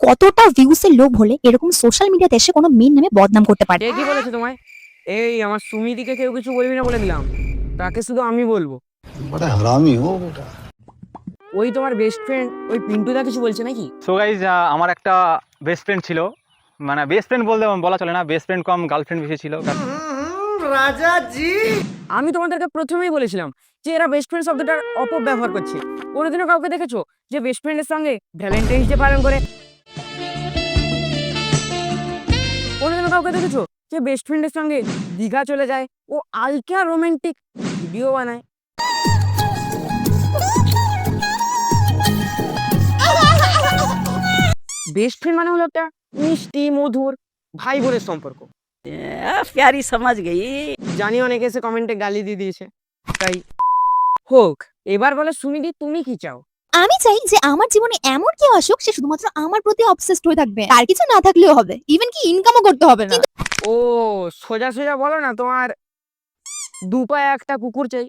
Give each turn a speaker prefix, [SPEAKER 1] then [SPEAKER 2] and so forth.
[SPEAKER 1] কতটা ভিউসের লোভ হলে এরকম সোশ্যাল মিডিয়াতে এসে কোনো মেয়ের নামে বদনাম করতে পারে?
[SPEAKER 2] কে কি বলেছে তোমায়? এই আমার সুমিদিকে কেউ কিছু বলবি না বলে দিলাম, তাকে শুধু আমি বলবো।
[SPEAKER 3] बड़ा हरामी हो बेटा।
[SPEAKER 2] ওই তোমার বেস্ট ফ্রেন্ড ওই পিন্টুদা কিছু বলছে নাকি?
[SPEAKER 4] সো গাইজ আমার একটা বেস্ট ফ্রেন্ড ছিল, মানে বেস্ট ফ্রেন্ড বলতে বলা চলে না, বেস্ট ফ্রেন্ড কম গার্লফ্রেন্ড বেশি ছিল।
[SPEAKER 2] আমি তোমাদেরকে প্রথমেই বলেছিলাম যে এরা বেস্ট ফ্রেন্ড শব্দটার অপব্যবহার করছে। কোনোদিনও কাউকে দেখেছো যে বেস্ট ফ্রেন্ডের সঙ্গে ভ্যালেন্টাইন্স ডে পালন করে? কোনোদিনও কাউকে দেখেছো যে বেস্ট ফ্রেন্ডের সঙ্গে দীঘা চলে যায় ও আলট্রা রোমান্টিক ভিডিও বানায়? বেস্ট ফ্রেন্ড মানে হলো একটা মিষ্টি মধুর ভাই বোনের সম্পর্ক।
[SPEAKER 5] प्यारी समझ गई।
[SPEAKER 2] জানি অনেকে এসে কমেন্টে গালি দিয়ে দিয়েছে, তাই হোক। এবার বলে সুমিদি তুমি কি চাও?
[SPEAKER 1] আমি চাই যে আমার জীবনে এমন কেউ আসুক সে শুধুমাত্র আমার প্রতি অবসেসড হয়ে থাকবে, তার কিছু না থাকলেও হবে, ইভেন কি ইনকামও করতে হবে না।
[SPEAKER 2] ও সোজা সোজা বলো না, তোমার দু পায়ে একটা কুকুর চাই।